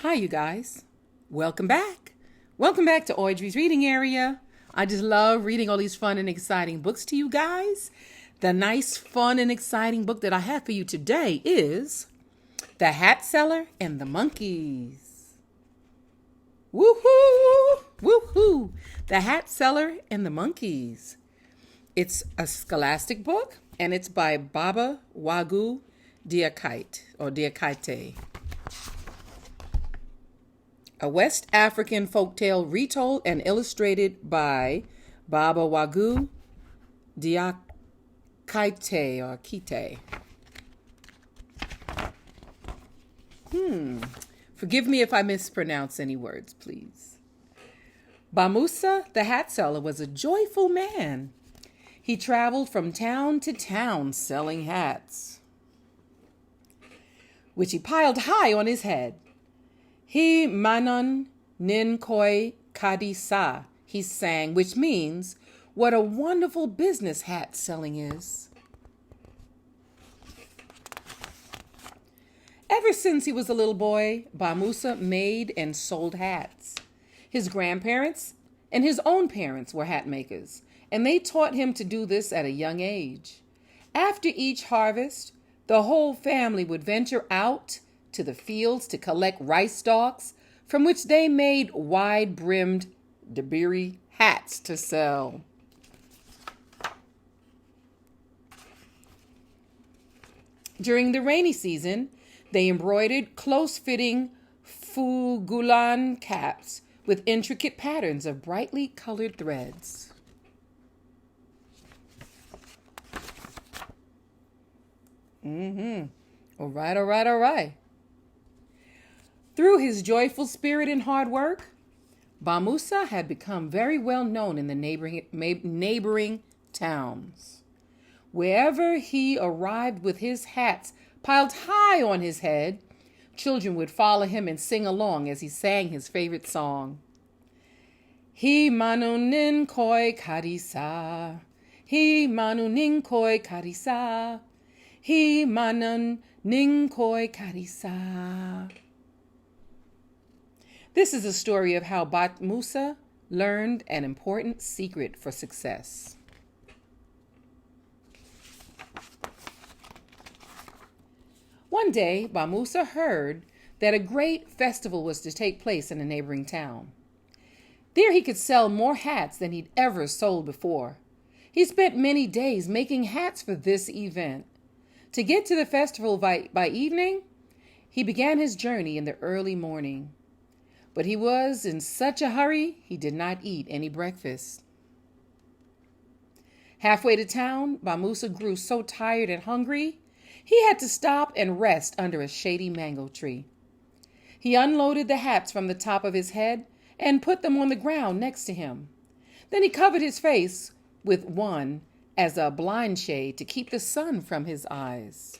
Hi, you guys. Welcome back. Welcome back to Audrey's reading area. I just love reading all these fun and exciting books to you guys. The nice, fun, and exciting book that I have for you today is The Hatseller and the Monkeys. Woohoo! Woohoo! The Hatseller and the Monkeys. It's a scholastic book, and it's by Baba Wagu Diakite. A West African folktale retold and illustrated by Baba Wagu Diakite or Kite. Forgive me if I mispronounce any words, please. Bamusa the Hatseller was a joyful man. He traveled from town to town selling hats, which he piled high on his head. He manon nin koi kadisa, he sang, which means, what a wonderful business hat selling is. Ever since he was a little boy, Bamusa made and sold hats. His grandparents and his own parents were hat makers, and they taught him to do this at a young age. After each harvest, the whole family would venture out to the fields to collect rice stalks, from which they made wide-brimmed Dabiri hats to sell. During the rainy season, they embroidered close-fitting fugulan caps with intricate patterns of brightly colored threads. All right. Through his joyful spirit and hard work, Bamusa had become very well known in the neighboring towns. Wherever he arrived with his hats piled high on his head, children would follow him and sing along as he sang his favorite song. He manunin koi karisa, he manunin koi karisa, he manunin koi karisa. This is a story of how Bamusa learned an important secret for success. One day, Bamusa heard that a great festival was to take place in a neighboring town. There he could sell more hats than he'd ever sold before. He spent many days making hats for this event. To get to the festival by evening, he began his journey in the early morning. But he was in such a hurry, he did not eat any breakfast. Halfway to town, Bamusa grew so tired and hungry, he had to stop and rest under a shady mango tree. He unloaded the hats from the top of his head and put them on the ground next to him. Then he covered his face with one as a blind shade to keep the sun from his eyes.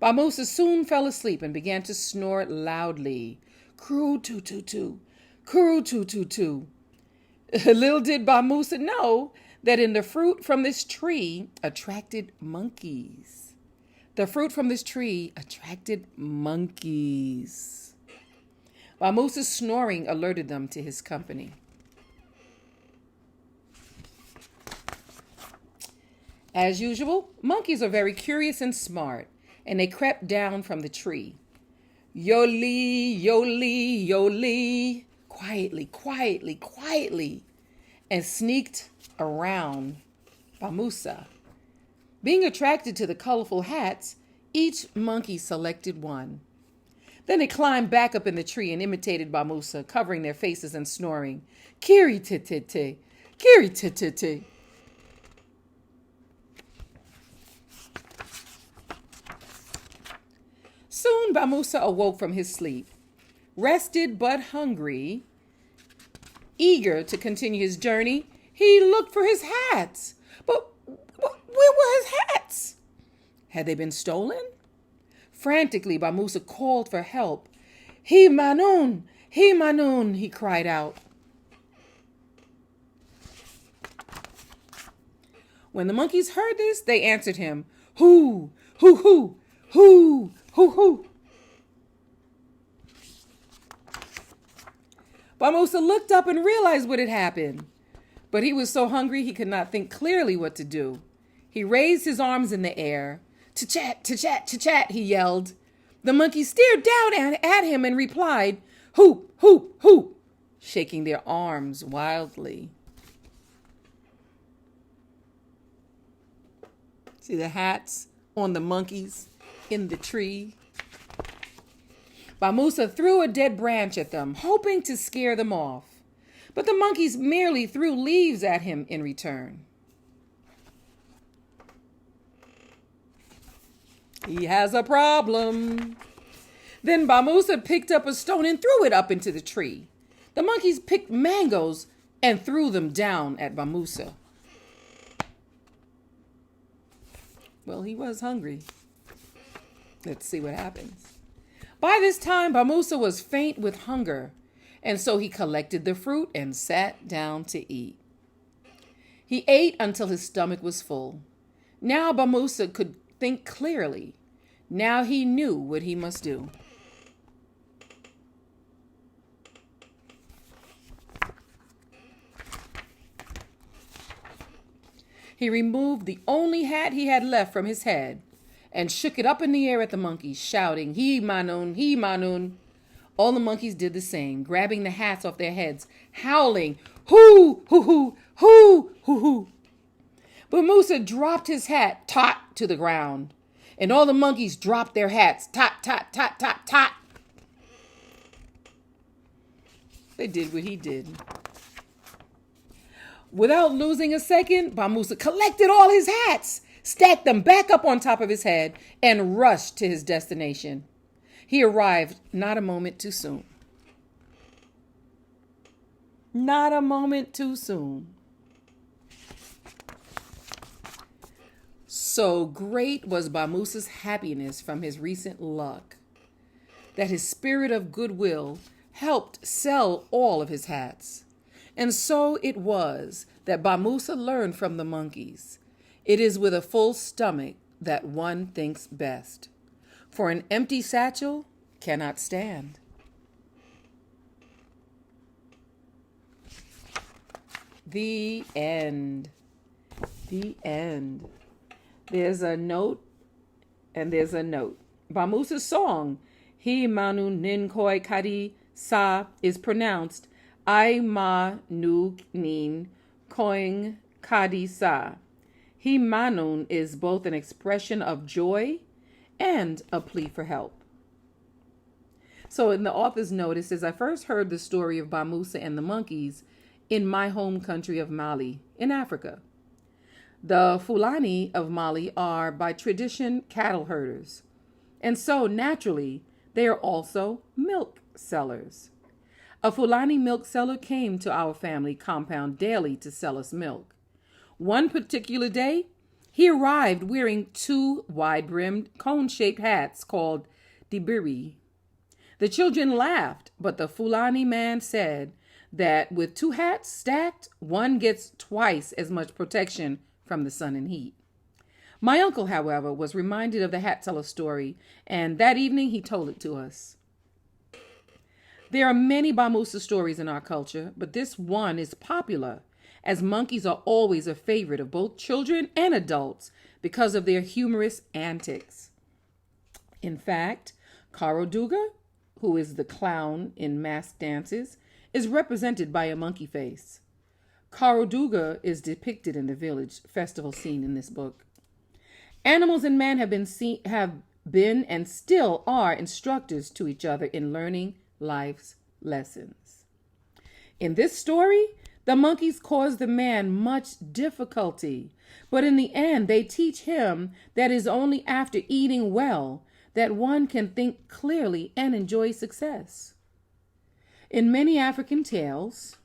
Bamusa soon fell asleep and began to snore loudly. Coo-too-too-too, coo-too-too-too. Little did Bamusa know that the fruit from this tree attracted monkeys. The fruit from this tree attracted monkeys. Bamusa's snoring alerted them to his company. As usual, monkeys are very curious and smart, and they crept down from the tree. Yoli, yoli, yoli, quietly, and sneaked around Bamusa. Being attracted to the colorful hats, each monkey selected one. Then they climbed back up in the tree and imitated Bamusa, covering their faces and snoring. Kiri-ti-ti-ti, kiri-ti-ti-ti. Soon Bamusa awoke from his sleep. Rested but hungry, eager to continue his journey, he looked for his hats. But where were his hats? Had they been stolen? Frantically, Bamusa called for help. He manun, he cried out. When the monkeys heard this, they answered him, Hoo, hoo, hoo, hoo, hoo, hoo. Bamusa looked up and realized what had happened. But he was so hungry he could not think clearly what to do. He raised his arms in the air. "Cha-chat, cha-chat, cha-chat," he yelled. The monkeys stared down at him and replied, "Hoop, hoop, hoop," shaking their arms wildly. See the hats on the monkeys in the tree? Bamusa threw a dead branch at them, hoping to scare them off. But the monkeys merely threw leaves at him in return. He has a problem. Then Bamusa picked up a stone and threw it up into the tree. The monkeys picked mangoes and threw them down at Bamusa. Well, he was hungry. Let's see what happens. By this time, Bamusa was faint with hunger, and so he collected the fruit and sat down to eat. He ate until his stomach was full. Now Bamusa could think clearly. Now he knew what he must do. He removed the only hat he had left from his head and shook it up in the air at the monkeys, shouting, "He manun, he manun." All the monkeys did the same, grabbing the hats off their heads, howling, "Hoo, hoo, hoo, hoo, hoo, hoo." But Musa dropped his hat, tot, to the ground, and all the monkeys dropped their hats, tot, tot, tot, tot, tot. They did what he did. Without losing a second, Bamusa collected all his hats, stacked them back up on top of his head, and rushed to his destination. He arrived not a moment too soon. Not a moment too soon. So great was Bamusa's happiness from his recent luck that his spirit of goodwill helped sell all of his hats. And so it was that Bamusa learned from the monkeys. It is with a full stomach that one thinks best, for an empty satchel cannot stand. The end. The end. There's a note and there's a note. Bamusa's song, He Manu Ninkoi Kadi Sa, is pronounced I ma nu nin koing kadi sa. He manun is both an expression of joy and a plea for help. So in the author's note, it says, I first heard the story of Bamusa and the monkeys in my home country of Mali in Africa. The Fulani of Mali are by tradition cattle herders, and so naturally they are also milk sellers. A Fulani milk seller came to our family compound daily to sell us milk. One particular day, he arrived wearing 2 wide-brimmed, cone-shaped hats called dibiri. The children laughed, but the Fulani man said that with 2 hats stacked, one gets twice as much protection from the sun and heat. My uncle, however, was reminded of the Hatseller story, and that evening he told it to us. There are many Bamusa stories in our culture, but this one is popular, as monkeys are always a favorite of both children and adults because of their humorous antics. In fact, Karoduga, who is the clown in masked dances, is represented by a monkey face. Karoduga is depicted in the village festival scene in this book. Animals and man have been and still are instructors to each other in learning life's lessons. In this story, the monkeys cause the man much difficulty, but in the end they teach him that it is only after eating well that one can think clearly and enjoy success. In many African tales,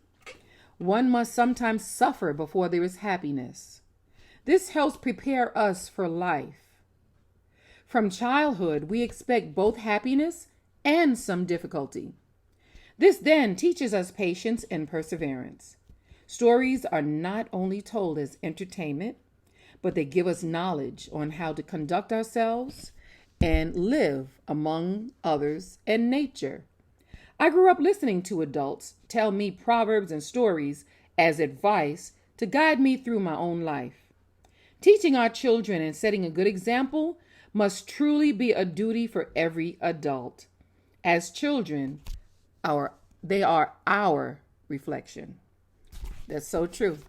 one must sometimes suffer before there is happiness. This helps prepare us for life. From childhood, we expect both happiness and some difficulty. This then teaches us patience and perseverance. Stories are not only told as entertainment, but they give us knowledge on how to conduct ourselves and live among others and nature. I grew up listening to adults tell me proverbs and stories as advice to guide me through my own life. Teaching our children and setting a good example must truly be a duty for every adult. As children, they are our reflection. That's so true.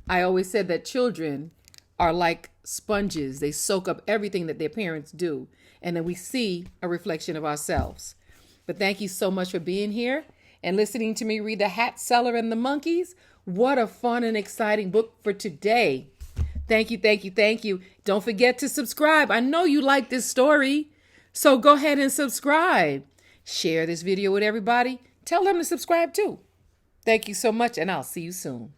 I always said that children are like sponges. They soak up everything that their parents do, and then we see a reflection of ourselves. But thank you so much for being here and listening to me read The Hatseller and the Monkeys. What a fun and exciting book for today. Thank you, thank you, thank you. Don't forget to subscribe. I know you like this story, so go ahead and subscribe. Share this video with everybody. Tell them to subscribe too. Thank you so much, and I'll see you soon.